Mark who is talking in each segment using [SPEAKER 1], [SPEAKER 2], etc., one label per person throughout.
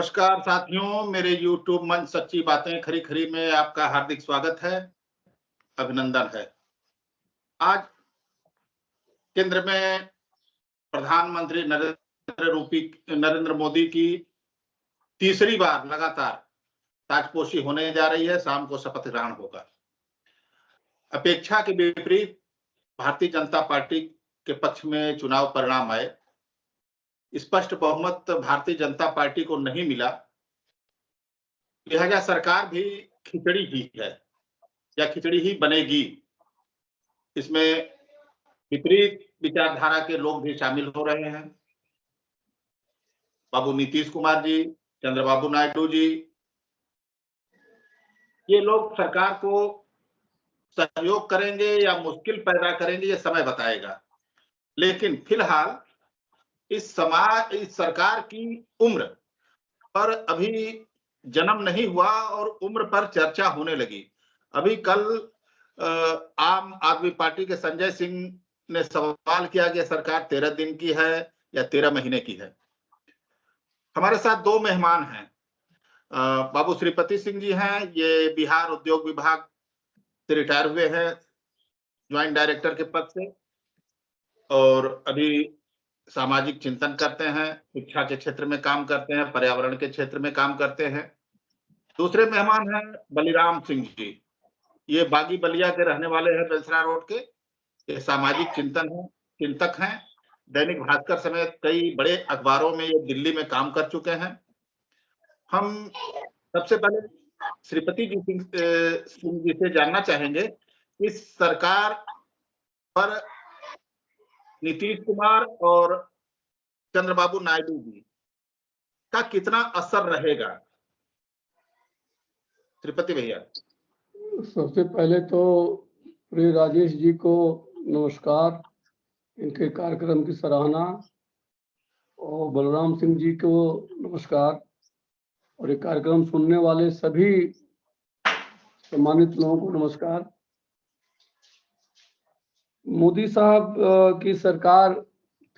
[SPEAKER 1] नमस्कार साथियों, मेरे YouTube मंच सच्ची बातें खरी खरी में आपका हार्दिक स्वागत है, अभिनंदन है। आज केंद्र में प्रधानमंत्री नरेंद्र मोदी की तीसरी बार लगातार ताजपोशी होने जा रही है। शाम को शपथ ग्रहण होगा। अपेक्षा के विपरीत भारतीय जनता पार्टी के पक्ष में चुनाव परिणाम आए। स्पष्ट बहुमत भारतीय जनता पार्टी को नहीं मिला, लिहाजा सरकार भी खिचड़ी ही है या खिचड़ी ही बनेगी। इसमें विपरीत विचारधारा के लोग भी शामिल हो रहे हैं। बाबू नीतीश कुमार जी, चंद्रबाबू नायडू जी, ये लोग सरकार को सहयोग करेंगे या मुश्किल पैदा करेंगे, ये समय बताएगा। लेकिन फिलहाल इस सरकार की उम्र पर अभी जन्म नहीं हुआ और उम्र पर चर्चा होने लगी। अभी कल आम आदमी पार्टी के संजय सिंह ने सवाल किया कि सरकार 13 दिन की है या 13 महीने की है। हमारे साथ दो मेहमान हैं। बाबू श्रीपति सिंह जी हैं, ये बिहार उद्योग विभाग से रिटायर हुए हैं, ज्वाइंट डायरेक्टर के पद से, और अभी सामाजिक चिंतन करते हैं, शिक्षा के क्षेत्र में काम करते हैं, पर्यावरण के क्षेत्र में काम करते हैं। दूसरे मेहमान हैं बलिराम सिंह जी, ये बागी बलिया के रहने वाले हैं, बेलसरा रोड के। ये सामाजिक चिंतक हैं। दैनिक भास्कर समेत कई बड़े अखबारों में ये दिल्ली में काम कर चुके हैं। हम सबसे पहले श्रीपति सिंह जी से जानना चाहेंगे, इस सरकार पर नीतीश कुमार और चंद्रबाबू नायडू जी का कितना असर रहेगा? श्रीपति भैया।
[SPEAKER 2] सबसे पहले तो प्रिय राजेश जी को नमस्कार, इनके कार्यक्रम की सराहना, और बलराम सिंह जी को नमस्कार, और ये कार्यक्रम सुनने वाले सभी सम्मानित लोगों को नमस्कार। मोदी साहब की सरकार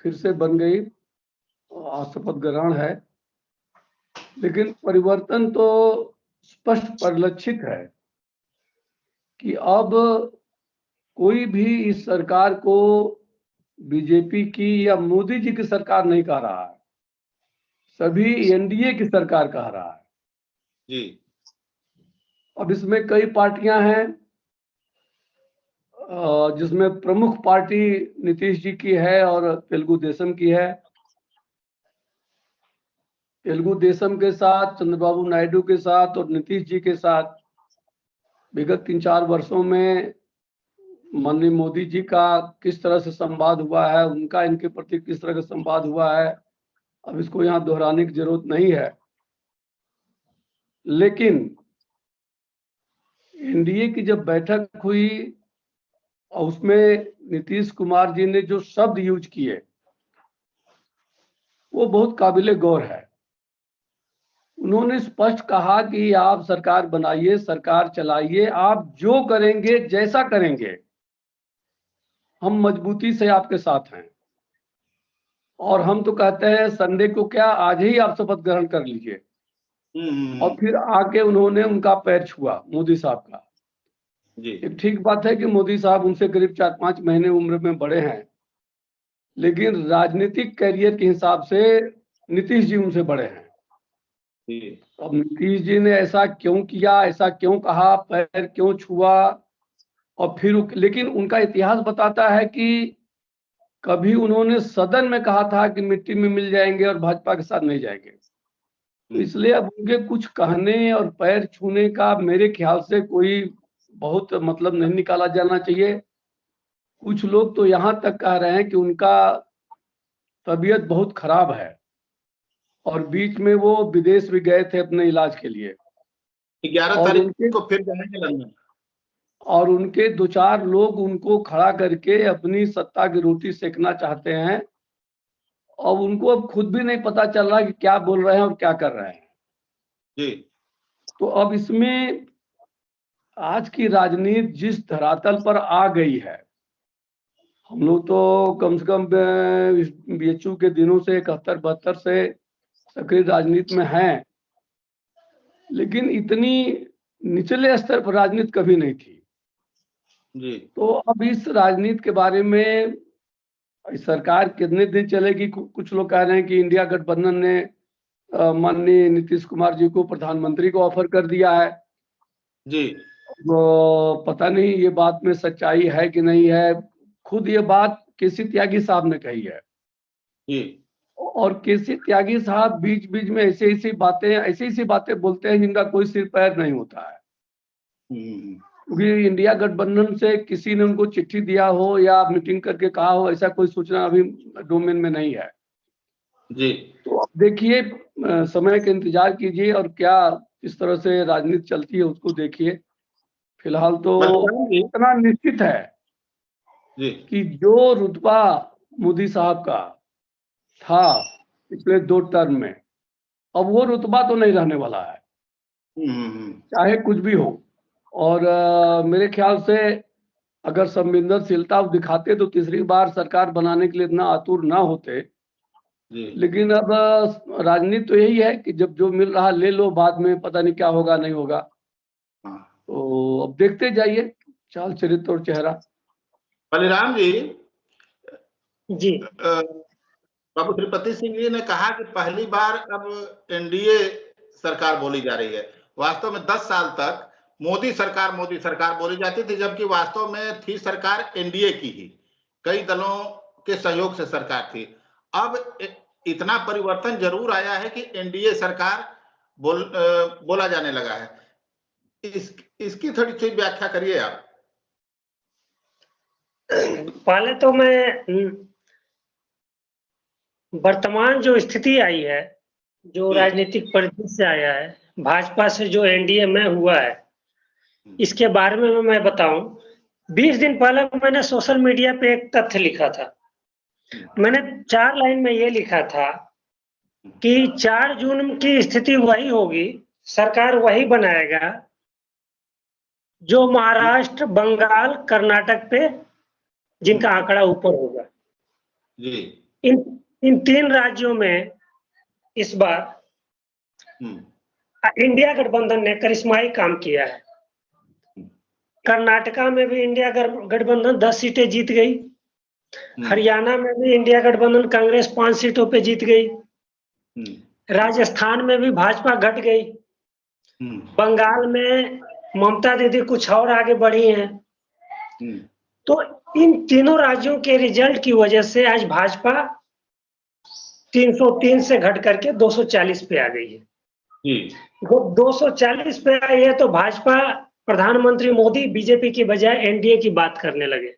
[SPEAKER 2] फिर से बन गई, शपथ ग्रहण है, लेकिन परिवर्तन तो स्पष्ट परिलक्षित है कि अब कोई भी इस सरकार को बीजेपी की या मोदी जी की सरकार नहीं कह रहा है, सभी एनडीए की सरकार कह रहा है
[SPEAKER 1] जी।
[SPEAKER 2] अब इसमें कई पार्टियां हैं, जिसमें प्रमुख पार्टी नीतीश जी की है और तेलुगु देशम की है। तेलुगु देशम के साथ, चंद्रबाबू नायडू के साथ और नीतीश जी के साथ विगत 3-4 वर्षों में माननीय मोदी जी का किस तरह से संवाद हुआ है, उनका इनके प्रति किस तरह का संवाद हुआ है, अब इसको यहाँ दोहराने की जरूरत नहीं है। लेकिन एनडीए की जब बैठक हुई और उसमें नीतीश कुमार जी ने जो शब्द यूज किए वो बहुत काबिले गौर है। उन्होंने स्पष्ट कहा कि आप सरकार बनाइए, सरकार चलाइए, आप जो करेंगे, जैसा करेंगे, हम मजबूती से आपके साथ हैं। और हम तो कहते हैं संडे को क्या, आज ही आप शपथ ग्रहण कर लीजिए। और फिर आके उन्होंने उनका पैर छुआ, मोदी साहब का जी। एक ठीक बात है कि मोदी साहब उनसे करीब 4-5 महीने उम्र में बड़े हैं, लेकिन राजनीतिक कैरियर के हिसाब से नीतीश जी उनसे बड़े हैं। अब नीतीश जी ने ऐसा क्यों किया, ऐसा क्यों कहा, पैर क्यों छुआ, और फिर लेकिन उनका इतिहास बताता है कि कभी उन्होंने सदन में कहा था कि मिट्टी में मिल जाएंगे और भाजपा के साथ नहीं जाएंगे। तो इसलिए अब उनके कुछ कहने और पैर छूने का मेरे ख्याल से कोई बहुत मतलब नहीं निकाला जाना चाहिए। कुछ लोग तो यहाँ तक कह रहे हैं कि उनका तबीयत बहुत खराब है और बीच में वो विदेश भी गए थे अपने इलाज के लिए।
[SPEAKER 1] 11 तारीख को फिर जाएंगे लंदन।
[SPEAKER 2] और उनके 2-4 लोग उनको खड़ा करके अपनी सत्ता की रोटी सेकना चाहते हैं, और उनको अब खुद भी नहीं पता चल रहा कि क्या बोल रहे हैं और क्या कर रहे हैं
[SPEAKER 1] जी।
[SPEAKER 2] तो अब इसमें आज की राजनीति जिस धरातल पर आ गई है, हम लोग तो कम से कम बीएचयू के दिनों से 71-72 से सक्रिय राजनीति में हैं, लेकिन इतनी निचले स्तर पर राजनीति कभी नहीं थी।
[SPEAKER 1] जी
[SPEAKER 2] तो अब इस राजनीति के बारे में सरकार कितने दिन चलेगी, कुछ लोग कह रहे हैं कि इंडिया गठबंधन ने माननीय नीतीश कुमार जी को प्रधानमंत्री को ऑफर कर दिया है।
[SPEAKER 1] जी
[SPEAKER 2] वो पता नहीं ये बात में सच्चाई है कि नहीं है। खुद ये बात केसी त्यागी साहब ने कही है,
[SPEAKER 1] जी
[SPEAKER 2] और केसी त्यागी साहब बीच बीच में ऐसी ऐसी बातें बोलते हैं जिनका कोई सिर पैर नहीं होता है। क्योंकि इंडिया गठबंधन से किसी ने उनको चिट्ठी दिया हो या मीटिंग करके कहा हो, ऐसा कोई सूचना अभी डोमेन में नहीं है।
[SPEAKER 1] जी
[SPEAKER 2] तो अब देखिए, समय का इंतजार कीजिए और क्या इस तरह से राजनीति चलती है उसको देखिए। फिलहाल तो
[SPEAKER 1] बलराम जी
[SPEAKER 2] इतना निश्चित है
[SPEAKER 1] जी
[SPEAKER 2] कि जो रुतबा मोदी साहब का था पिछले 2 टर्म में, अब वो रुतबा तो नहीं रहने वाला है, चाहे कुछ भी हो। और मेरे ख्याल से अगर संवेदनशीलता दिखाते तो तीसरी बार सरकार बनाने के लिए इतना आतुर ना होते।
[SPEAKER 1] जी
[SPEAKER 2] लेकिन अब राजनीति तो यही है कि जब जो मिल रहा ले लो, बाद में पता नहीं क्या होगा नहीं होगा।
[SPEAKER 1] हाँ।
[SPEAKER 2] तो अब देखते जाइए चाल चरित्र और चेहरा।
[SPEAKER 1] बलराम जी
[SPEAKER 3] जी
[SPEAKER 1] बाबू श्रीपति सिंह जी ने कहा कि पहली बार अब एनडीए सरकार बोली जा रही है। वास्तव में 10 साल तक मोदी सरकार बोली जाती थी, जबकि वास्तव में थी सरकार एनडीए की ही, कई दलों के सहयोग से सरकार थी। अब इतना परिवर्तन जरूर आया है कि एनडीए सरकार बोला जाने लगा है। इसकी थोड़ी सी व्याख्या करिए आप।
[SPEAKER 3] पहले तो मैं वर्तमान जो स्थिति आई है, जो राजनीतिक परिदृश्य आया है, भाजपा से जो एनडीए में हुआ है, इसके बारे में मैं बताऊं। 20 दिन पहले मैंने सोशल मीडिया पे एक तथ्य लिखा था। मैंने 4 लाइन में ये लिखा था कि 4 जून की स्थिति वही होगी, सरकार वही बनाएगा जो महाराष्ट्र, बंगाल, कर्नाटक पे जिनका आंकड़ा ऊपर होगा।
[SPEAKER 1] जी
[SPEAKER 3] इन 3 राज्यों में इस बार इंडिया गठबंधन ने करिश्माई काम किया है। कर्नाटका में भी इंडिया गठबंधन 10 सीटें जीत गई। हरियाणा में भी इंडिया गठबंधन कांग्रेस 5 सीटों पे जीत गई। राजस्थान में भी भाजपा घट गई। बंगाल में ममता दीदी कुछ और आगे बढ़ी हैं। तो इन तीनों राज्यों के रिजल्ट की वजह से आज भाजपा 303 से घट करके 240 पे आ गई है। वो 240 पे आई है तो भाजपा, प्रधानमंत्री मोदी बीजेपी की बजाय एनडीए की बात करने लगे।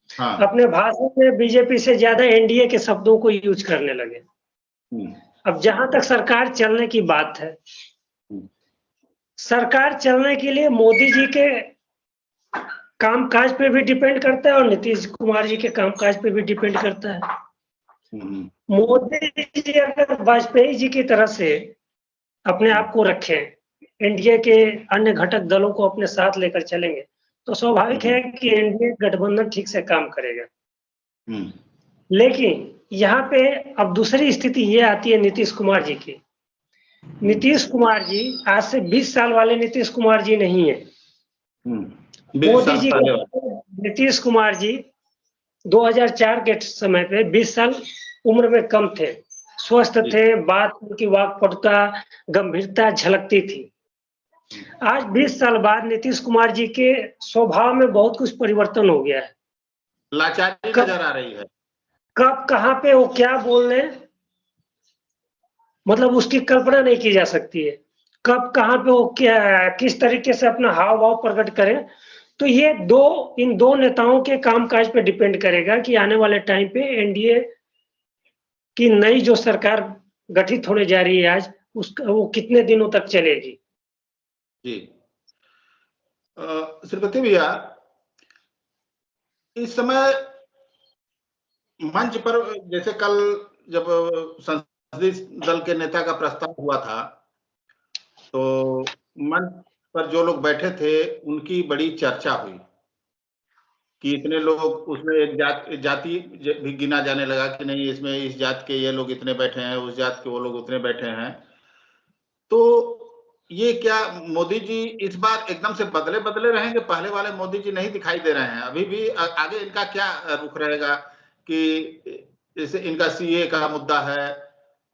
[SPEAKER 3] हाँ। अपने भाषण में बीजेपी से ज्यादा एनडीए के शब्दों को यूज करने लगे। अब जहां तक सरकार चलने की बात है, सरकार चलने के लिए मोदी जी के कामकाज पे भी डिपेंड करता है और नीतीश कुमार जी के कामकाज पे भी डिपेंड करता है। मोदी जी अगर वाजपेयी जी की तरह से अपने आप को रखें, एनडीए के अन्य घटक दलों को अपने साथ लेकर चलेंगे, तो स्वाभाविक है कि एनडीए गठबंधन ठीक से काम करेगा। लेकिन यहाँ पे अब दूसरी स्थिति ये आती है नीतीश कुमार जी की। नीतीश कुमार जी आज से 20 साल वाले नीतीश कुमार जी नहीं है। मोदी जी नीतीश कुमार जी 2004 के समय पे 20 साल उम्र में कम थे, स्वस्थ थे, बात उनकी वाक्पटुता, गंभीरता झलकती थी। आज 20 साल बाद नीतीश कुमार जी के स्वभाव में बहुत कुछ परिवर्तन हो गया है।
[SPEAKER 1] लाचारी नजर आ रही है।
[SPEAKER 3] कब कहां पे वो क्या बोल रहे, मतलब उसकी कल्पना नहीं की जा सकती है। कब कहां पे वो क्या, किस तरीके से अपना हाव भाव प्रकट करें। तो ये इन दो नेताओं के कामकाज पे डिपेंड करेगा कि आने वाले टाइम पे एनडीए की नई जो सरकार गठित होने जा रही है आज, उसका वो कितने दिनों तक चलेगी।
[SPEAKER 1] जी श्रीपति भैया, इस समय मंच पर जैसे कल जब संसदीय दल के नेता का प्रस्ताव हुआ था, तो मंच पर जो लोग बैठे थे उनकी बड़ी चर्चा हुई कि इतने लोग, उसमें एक जाति भी गिना जाने लगा कि नहीं, इसमें इस जात के ये लोग इतने बैठे हैं, उस जात के वो लोग उतने बैठे हैं। तो ये क्या मोदी जी इस बार एकदम से बदले रहेंगे? पहले वाले मोदी जी नहीं दिखाई दे रहे हैं। अभी भी आगे इनका क्या रुख रहेगा कि जैसे इनका सीए का मुद्दा है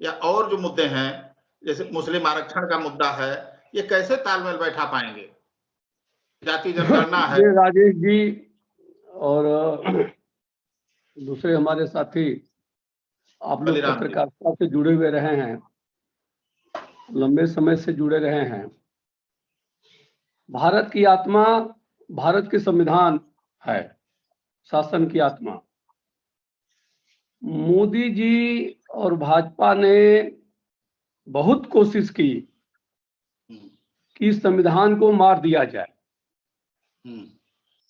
[SPEAKER 1] या और जो मुद्दे हैं, जैसे मुस्लिम आरक्षण का मुद्दा है, ये कैसे तालमेल बैठा पाएंगे? जाति जनगणना है।
[SPEAKER 2] ये राजेश जी और दूसरे हमारे साथी, आप लोग
[SPEAKER 1] बलिराम जी।
[SPEAKER 2] पत्रकारिता से जुड़े हुए रहे हैं, लंबे समय से जुड़े रहे हैं। भारत की आत्मा, भारत के संविधान है, शासन की आत्मा। मोदी जी और भाजपा ने बहुत कोशिश की कि संविधान को मार दिया जाए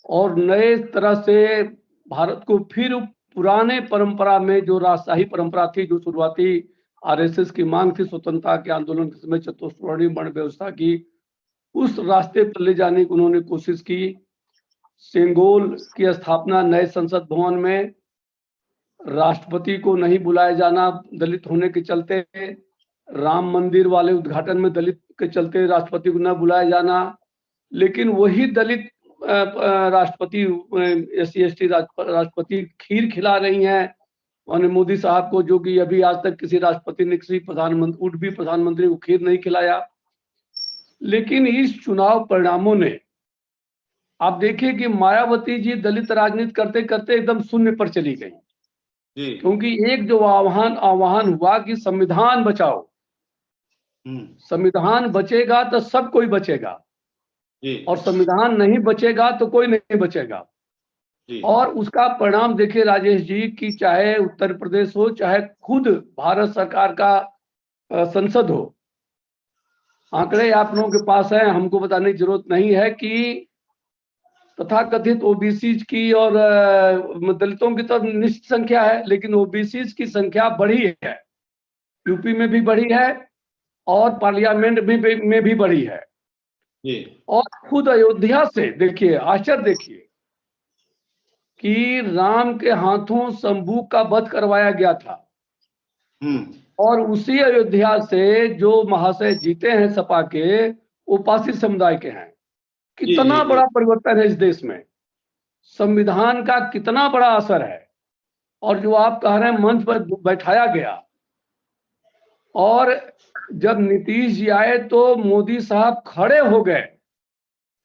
[SPEAKER 2] और नए तरह से भारत को फिर पुराने परंपरा में, जो राजशाही परंपरा थी, जो शुरुआती आरएसएस की मांग थी स्वतंत्रता के आंदोलन के समय चतुष्वर्णी वर्ण व्यवस्था की, उस रास्ते पर ले जाने की उन्होंने कोशिश की। सेंगोल की स्थापना नए संसद भवन में, राष्ट्रपति को नहीं बुलाया जाना दलित होने के चलते, राम मंदिर वाले उद्घाटन में दलित के चलते राष्ट्रपति को न बुलाया जाना, लेकिन वही दलित राष्ट्रपति, SC/ST राष्ट्रपति खीर खिला रही हैं और मोदी साहब को, जो कि अभी आज तक किसी राष्ट्रपति ने किसी प्रधानमंत्री, उठ भी प्रधानमंत्री को खीर नहीं खिलाया। लेकिन इस चुनाव परिणामों ने, आप देखिए कि मायावती जी दलित राजनीति करते करते एकदम शून्य पर चली गई, क्योंकि एक जो आह्वान हुआ कि संविधान बचाओ, संविधान बचेगा तो सब कोई बचेगा और संविधान नहीं बचेगा तो कोई नहीं बचेगा। और उसका परिणाम देखिए राजेश जी कि चाहे उत्तर प्रदेश हो, चाहे खुद भारत सरकार का संसद हो, आंकड़े आप लोगों के पास है, हमको बताने की जरूरत नहीं है कि तथाकथित ओबीसी की और दलितों की तो निश्चित संख्या है, लेकिन ओबीसी की संख्या बढ़ी है, यूपी में भी बढ़ी है और पार्लियामेंट में भी बढ़ी है। और खुद अयोध्या से देखिए, आश्चर्य देखिए कि राम के हाथों शंभू का वध करवाया गया था और उसी अयोध्या से जो महाशय जीते हैं सपा के, वो पासी समुदाय के हैं। कितना बड़ा परिवर्तन है इस देश में, संविधान का कितना बड़ा असर है। और जो आप कह रहे हैं मंच पर बैठाया गया, और जब नीतीश जी आए तो मोदी साहब खड़े हो गए,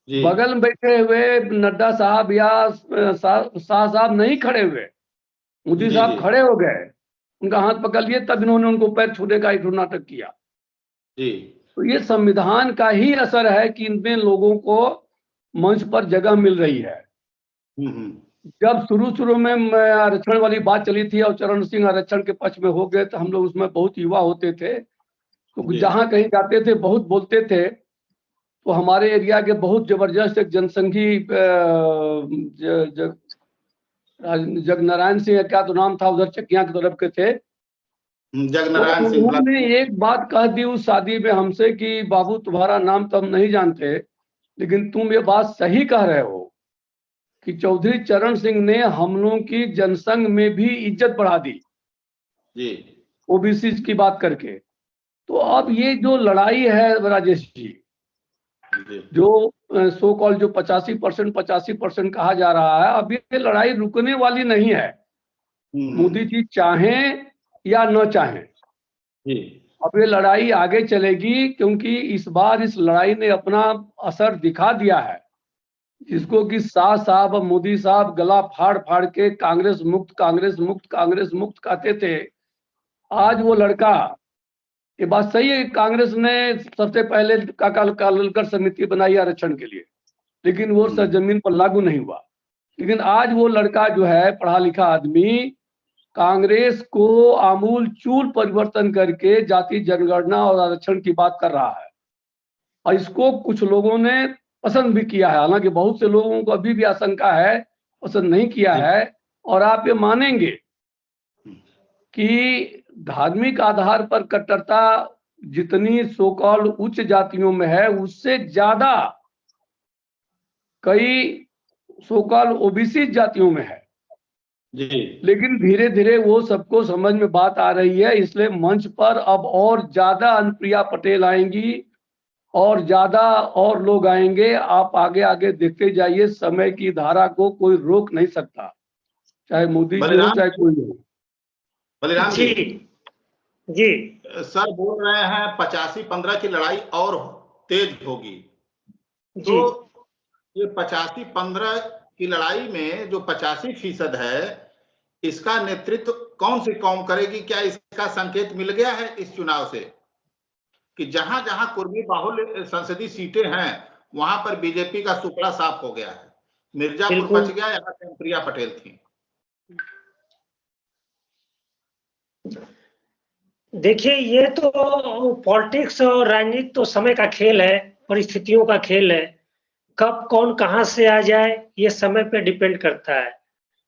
[SPEAKER 2] बगल में बैठे हुए नड्डा साहब या शाह साहब नहीं खड़े हुए, मोदी साहब खड़े हो गए, उनका हाथ पकड़ लिए, तब इन्होंने उनको पैर छूने का एक नाटक किया। तो ये संविधान का ही असर है कि इनमें लोगों को मंच पर जगह मिल रही है। जब शुरू में आरक्षण वाली बात चली थी और चरण सिंह आरक्षण के पक्ष में हो गए, तो हम लोग उसमें बहुत युवा होते थे, तो जहां कहीं जाते थे बहुत बोलते थे। तो हमारे एरिया के बहुत जबरदस्त एक जनसंघी जगनारायण सिंह, क्या तो नाम था, उधर चकिया की तरफ के थे, जगनारायण सिंह, उन्होंने एक बात कह दी उस शादी में हमसे कि बाबू तुम्हारा नाम तो हम नहीं जानते, लेकिन तुम ये बात सही कह रहे हो कि चौधरी चरण सिंह ने हम लोगों की जनसंघ में भी इज्जत बढ़ा दी ओबीसी की बात करके। तो अब ये जो लड़ाई है राजेश जी, जो सो कॉल जो 85% कहा जा रहा है, अब ये लड़ाई रुकने वाली नहीं है, मोदी जी चाहें या न चाहें, अब ये लड़ाई आगे चलेगी, क्योंकि इस बार इस लड़ाई ने अपना असर दिखा दिया है, जिसको कि शाह साहब और मोदी साहब गला फाड़ फाड़ के कांग्रेस मुक्त कांग्रेस मुक्त कांग्रेस मुक्त कहते थे। आज वो लड़का, ये बात सही है, कांग्रेस ने सबसे पहले कालकर समिति बनाई आरक्षण के लिए, लेकिन वो जमीन पर लागू नहीं हुआ। लेकिन आज वो लड़का जो है पढ़ा लिखा आदमी, कांग्रेस को आमूल चूल परिवर्तन करके जाति जनगणना और आरक्षण की बात कर रहा है, और इसको कुछ लोगों ने पसंद भी किया है, हालांकि बहुत से लोगों को अभी भी आशंका है, पसंद नहीं किया है। और आप ये मानेंगे कि धार्मिक आधार पर कट्टरता जितनी सो कॉल्ड उच्च जातियों में है, उससे ज्यादा कई सो कॉल्ड ओबीसी जातियों में है। लेकिन धीरे धीरे वो सबको समझ में बात आ रही है, इसलिए मंच पर अब और ज्यादा अनुप्रिया पटेल आएंगी और ज्यादा और लोग आएंगे। आप आगे आगे देखते जाइए, समय की धारा को कोई रोक नहीं सकता, चाहे मोदी जी हो चाहे कोई हो।
[SPEAKER 1] बलिराम
[SPEAKER 3] जी जी
[SPEAKER 1] सर बोल रहे हैं 85-15 की लड़ाई और तेज होगी।
[SPEAKER 3] जी
[SPEAKER 1] तो ये 85-15 की लड़ाई में जो 85% है, इसका नेतृत्व कौन सी कौम करेगी? क्या इसका संकेत मिल गया है इस चुनाव से कि जहां जहां कुर्मी बाहुल्य संसदीय सीटें हैं वहां पर बीजेपी का सुपड़ा साफ हो गया है? मिर्जापुर बच गया, यहाँ पे प्रिया पटेल थी।
[SPEAKER 3] देखिए, ये तो पॉलिटिक्स और राजनीति तो समय का खेल है, परिस्थितियों का खेल है। कब कौन कहां से आ जाए ये समय पे डिपेंड करता है।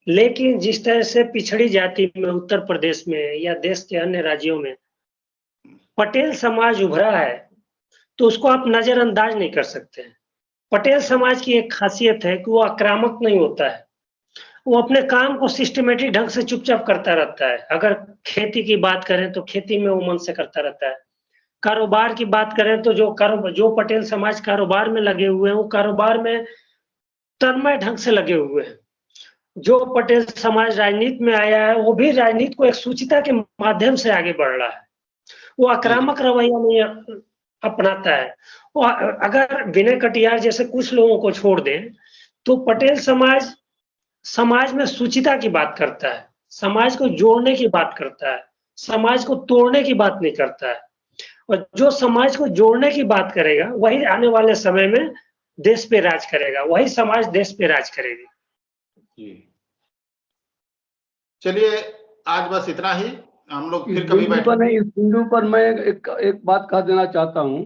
[SPEAKER 3] लेकिन जिस तरह से पिछड़ी जाति में उत्तर प्रदेश में या देश के अन्य राज्यों में पटेल समाज उभरा है, तो उसको आप नजरअंदाज नहीं कर सकते हैं। पटेल समाज की एक खासियत है कि वो आक्रामक नहीं होता है, वो अपने काम को सिस्टमेटिक ढंग से चुपचाप करता रहता है। अगर खेती की बात करें तो खेती में वो मन से करता रहता है। कारोबार की बात करें तो जो पटेल समाज कारोबार में लगे हुए हैं, वो कारोबार में तन्मय ढंग से लगे हुए हैं। जो पटेल समाज राजनीति में आया है, वो भी राजनीति को एक सूचिता के माध्यम से आगे बढ़ रहा है। वो आक्रामक रवैया नहीं अपनाता है। वो अगर विनय कटियार जैसे कुछ लोगों को छोड़ दें, तो पटेल समाज में सूचिता की बात करता है, समाज को जोड़ने की बात करता है, समाज को तोड़ने की बात नहीं करता है। और जो समाज को जोड़ने की बात करेगा, वही आने वाले समय में देश पे राज करेगा, वही समाज देश पे राज करेगी।
[SPEAKER 2] चलिए,
[SPEAKER 1] आज बस इतना ही। हम लोग फिर
[SPEAKER 2] इस
[SPEAKER 1] कभी
[SPEAKER 2] बिंदु पर नहीं, इस बिंदु पर मैं एक बात कह देना चाहता हूँ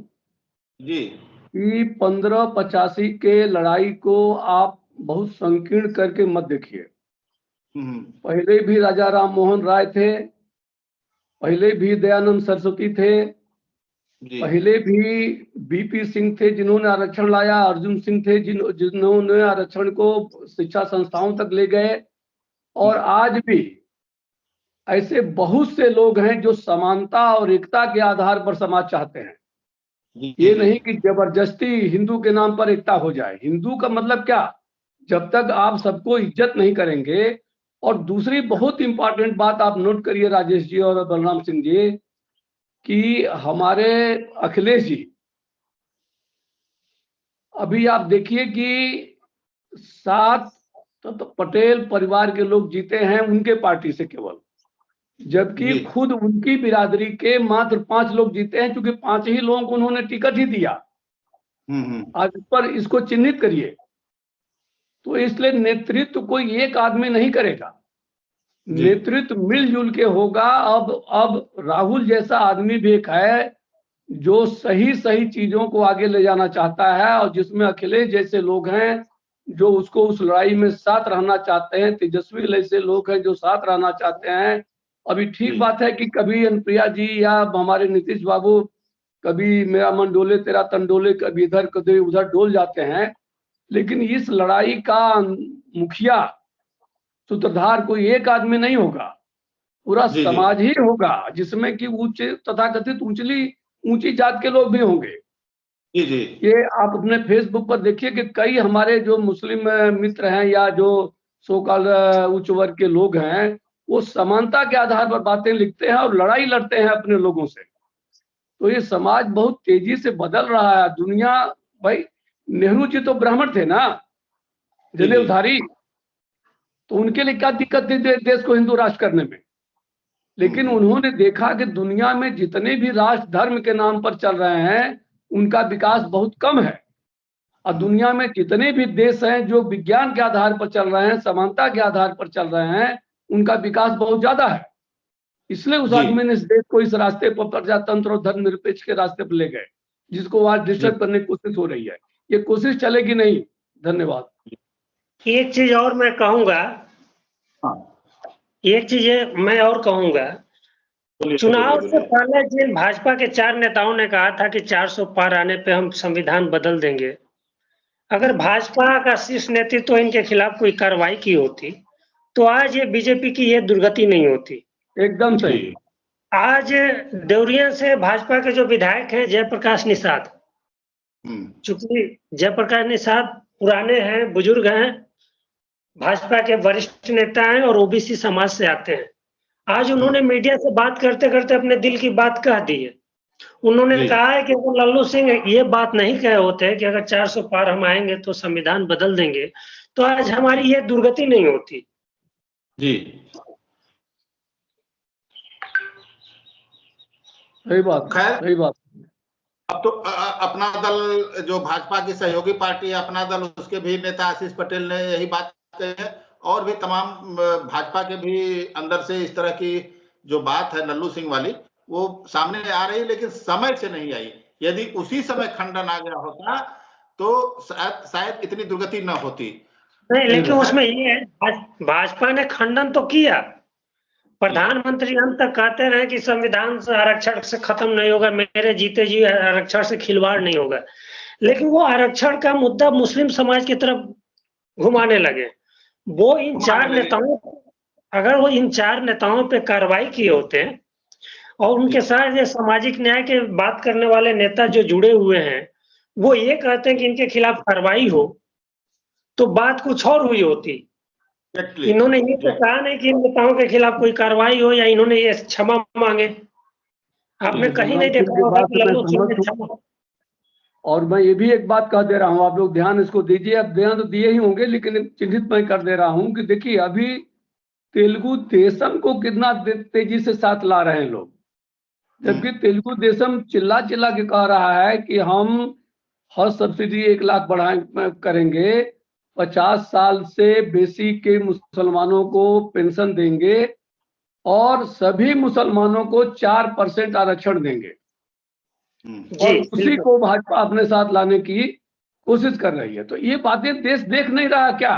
[SPEAKER 1] जी
[SPEAKER 2] कि 1585 के लड़ाई को आप बहुत संकीर्ण करके मत देखिए। पहले भी राजा राम मोहन राय थे, पहले भी दयानंद सरस्वती थे, पहले भी बीपी सिंह थे जिन्होंने आरक्षण लाया, अर्जुन सिंह थे जिन्होंने आरक्षण को शिक्षा संस्थाओं तक ले गए, और आज भी ऐसे बहुत से लोग हैं जो समानता और एकता के आधार पर समाज चाहते हैं। ये नहीं कि जबरदस्ती हिंदू के नाम पर एकता हो जाए। हिंदू का मतलब क्या? जब तक आप सबको इज्जत नहीं करेंगे। और दूसरी बहुत इंपॉर्टेंट बात आप नोट करिए राजेश जी और बलराम सिंह जी, कि हमारे अखिलेश जी, अभी आप देखिए कि 7 तो पटेल परिवार के लोग जीते हैं उनके पार्टी से केवल, जबकि खुद उनकी बिरादरी के मात्र 5 लोग जीते हैं, क्योंकि 5 ही लोगों को उन्होंने टिकट ही दिया। आज पर इसको चिन्हित करिए। तो इसलिए नेतृत्व कोई एक आदमी नहीं करेगा, नेतृत्व मिलजुल के होगा। अब राहुल जैसा आदमी भी एक है जो सही सही चीजों को आगे ले जाना चाहता है, और जिसमें अखिलेश जैसे लोग हैं जो उसको उस लड़ाई में साथ रहना चाहते हैं, तेजस्वी जैसे लोग हैं जो साथ रहना चाहते हैं। अभी ठीक बात है कि कभी अनुप्रिया जी या हमारे नीतीश बाबू, कभी मेरा मन डोले तेरा तन डोले, कभी इधर कभी उधर डोल जाते हैं, लेकिन इस लड़ाई का मुखिया सूत्रधार कोई एक आदमी नहीं होगा, पूरा समाज ही होगा, जिसमें कि उच्च तथाकथित ऊंची जात के लोग भी होंगे। ये आप अपने फेसबुक पर देखिए कि कई हमारे जो मुस्लिम मित्र हैं या जो सोकाल उच्च वर्ग के लोग हैं, वो समानता के आधार पर बातें लिखते हैं और लड़ाई लड़ते हैं अपने लोगों से। तो ये समाज बहुत तेजी से बदल रहा है। दुनिया, भाई नेहरू जी तो ब्राह्मण थे ना, जनेऊधारी, तो उनके लिए क्या दिक्कत थी देश को हिंदू राष्ट्र करने में? लेकिन उन्होंने देखा कि दुनिया में जितने भी राष्ट्र धर्म के नाम पर चल रहे हैं उनका विकास बहुत कम है, और दुनिया में जितने भी देश हैं जो विज्ञान के आधार पर चल रहे हैं, समानता के आधार पर चल रहे हैं, उनका विकास बहुत ज्यादा है। इसलिए उस आदमी ने इस देश को इस रास्ते पर प्रजातंत्र और धर्मनिरपेक्ष के रास्ते पर ले गए, जिसको आज डिस्टर्ब करने की कोशिश हो रही है। ये कोशिश चलेगी नहीं। धन्यवाद।
[SPEAKER 3] एक चीज और मैं कहूंगा, एक चीज मैं और कहूंगा, चुनाव से पहले जिन भाजपा के 4 नेताओं ने कहा था कि 400 पार आने पे हम संविधान बदल देंगे, अगर भाजपा का शीर्ष नेतृत्व इनके खिलाफ कोई कार्रवाई की होती तो आज ये बीजेपी की ये दुर्गति नहीं होती।
[SPEAKER 2] एकदम सही।
[SPEAKER 3] आज देवरिया से भाजपा के जो विधायक हैं जयप्रकाश निषाद, चूंकि जयप्रकाश निषाद पुराने हैं, बुजुर्ग हैं, भाजपा के वरिष्ठ नेता हैं और ओबीसी समाज से आते हैं। आज उन्होंने मीडिया से बात करते करते अपने दिल की बात कह दी है। उन्होंने कहा है कि अगर लल्लू सिंह ये बात नहीं कहे होते कि अगर 400 पार हम आएंगे तो संविधान बदल देंगे, तो आज हमारी ये दुर्गति नहीं होती।
[SPEAKER 1] जी,
[SPEAKER 2] सही बात,
[SPEAKER 1] खैर
[SPEAKER 2] सही बात।
[SPEAKER 1] अब तो अपना दल जो भाजपा की सहयोगी पार्टी है, अपना दल, उसके भी नेता आशीष पटेल ने यही बात कही है, और भी तमाम भाजपा के भी अंदर से इस तरह की जो बात है लल्लू सिंह वाली वो सामने आ रही, लेकिन समय से नहीं आई। यदि उसी समय खंडन आ गया होता तो शायद इतनी दुर्गति न होती।
[SPEAKER 3] नहीं, लेकिन उसमें ये है, भाजपा ने खंडन तो किया, प्रधानमंत्री अंत तक कहते रहे कि संविधान से आरक्षण से खत्म नहीं होगा, मेरे जीते जी आरक्षण से खिलवाड़ नहीं होगा, लेकिन वो आरक्षण का मुद्दा मुस्लिम समाज की तरफ घुमाने लगे। वो इन चार नेताओं, अगर वो इन 4 नेताओं पे कार्रवाई किए होते हैं और उनके साथ ये सामाजिक न्याय के बात करने वाले नेता जो जुड़े हुए हैं, वो ये कहते हैं कि इनके खिलाफ कार्रवाई हो, तो बात कुछ और हुई होती। इन्होंने ये तो कहा नहीं कि इन नेताओं के खिलाफ कोई कार्रवाई हो या इन्होंने ये क्षमा मांगे। आपने कहीं नहीं देखा होगा कि लल्लू सिंह ने क्षमा।
[SPEAKER 2] और मैं ये भी एक बात कह दे रहा हूं, आप लोग ध्यान इसको दीजिए। अब ध्यान तो दिए ही होंगे, लेकिन चिन्हित मैं कर दे रहा हूं कि देखिए अभी तेलुगु देशम को कितना तेजी से साथ ला रहे हैं लोग, जबकि तेलुगु देशम चिल्ला चिल्ला के कह रहा है कि हम हर सब्सिडी 1 लाख बढ़ाएं करेंगे, 50 साल से बेसी के मुसलमानों को पेंशन देंगे और सभी मुसलमानों को 4% आरक्षण देंगे। और उसी को भाजपा अपने साथ लाने की कोशिश कर रही है। तो ये बातें देश देख नहीं रहा क्या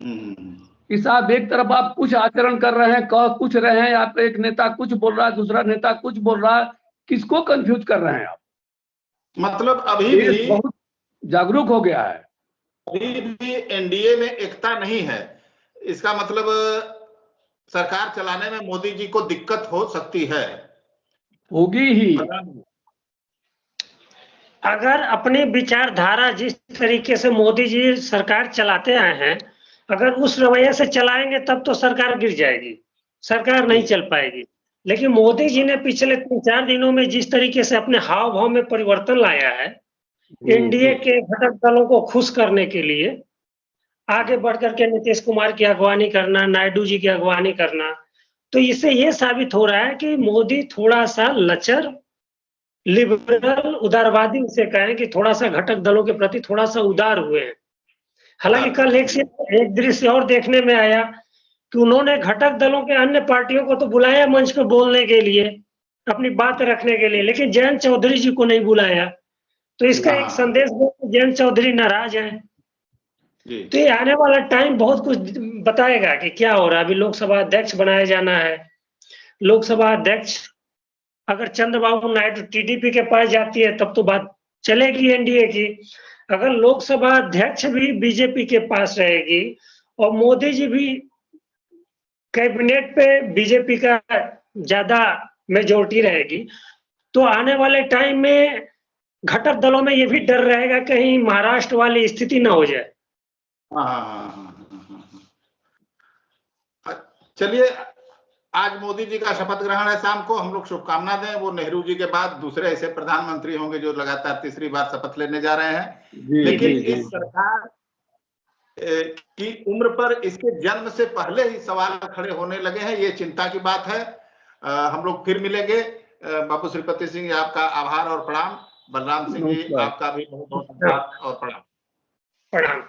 [SPEAKER 2] कि साहब एक तरफ आप कुछ आचरण कर रहे हैं, कह कुछ रहे हैं, आप एक नेता कुछ बोल रहा है, दूसरा नेता कुछ बोल रहा है, किसको कंफ्यूज कर रहे हैं आप?
[SPEAKER 1] मतलब अभी भी
[SPEAKER 2] बहुत जागरूक हो गया है।
[SPEAKER 1] अभी भी एनडीए में एकता नहीं है। इसका मतलब सरकार चलाने में मोदी जी को दिक्कत हो सकती है,
[SPEAKER 2] होगी ही।
[SPEAKER 3] अगर अपनी विचारधारा जिस तरीके से मोदी जी सरकार चलाते आए हैं, अगर उस रवैये से चलाएंगे तब तो सरकार गिर जाएगी, सरकार नहीं चल पाएगी। लेकिन मोदी जी ने पिछले 3-4 दिनों में जिस तरीके से अपने हाव भाव में परिवर्तन लाया है, एनडीए के घटक दलों को खुश करने के लिए आगे बढ़कर के नीतीश कुमार की अगवानी करना, नायडू जी की अगवानी करना, तो इससे ये साबित हो रहा है कि मोदी थोड़ा सा लचर, लिबरल, उदारवादी उसे कहें कि थोड़ा सा घटक दलों के प्रति थोड़ा सा उदार हुए हैं। हालांकि कल एक दृश्य और देखने में आया कि उन्होंने घटक दलों के अन्य पार्टियों को तो बुलाया मंच पे बोलने के लिए, अपनी बात रखने के लिए, लेकिन जयंत चौधरी जी को नहीं बुलाया। तो इसका एक संदेश दो कि जयंत चौधरी नाराज है। तो ये आने वाला टाइम बहुत कुछ बताएगा कि क्या हो रहा है। अभी लोकसभा अध्यक्ष बनाया जाना है। लोकसभा अध्यक्ष अगर चंद्रबाबू नायडू टीडीपी के पास जाती है तब तो बात चलेगी एनडीए की। अगर लोकसभा अध्यक्ष भी बीजेपी के पास रहेगी और मोदी जी भी कैबिनेट पे बीजेपी का ज्यादा मेजोरिटी रहेगी, तो आने वाले टाइम में घटक दलों में ये भी डर रहेगा कहीं महाराष्ट्र वाली स्थिति ना हो जाए।
[SPEAKER 1] चलिए, आज मोदी जी का शपथ ग्रहण है शाम को, हम लोग शुभकामना दें। वो नेहरू जी के बाद दूसरे ऐसे प्रधानमंत्री होंगे जो लगातार तीसरी बार शपथ लेने जा रहे हैं। लेकिन इस सरकार की उम्र पर इसके जन्म से पहले ही सवाल खड़े होने लगे हैं, ये चिंता की बात है। हम लोग फिर मिलेंगे। बाबू श्रीपति सिंह, आपका आभार और प्रणाम। बलराम सिंह जी, आपका भी बहुत बहुत आभार और प्रणाम।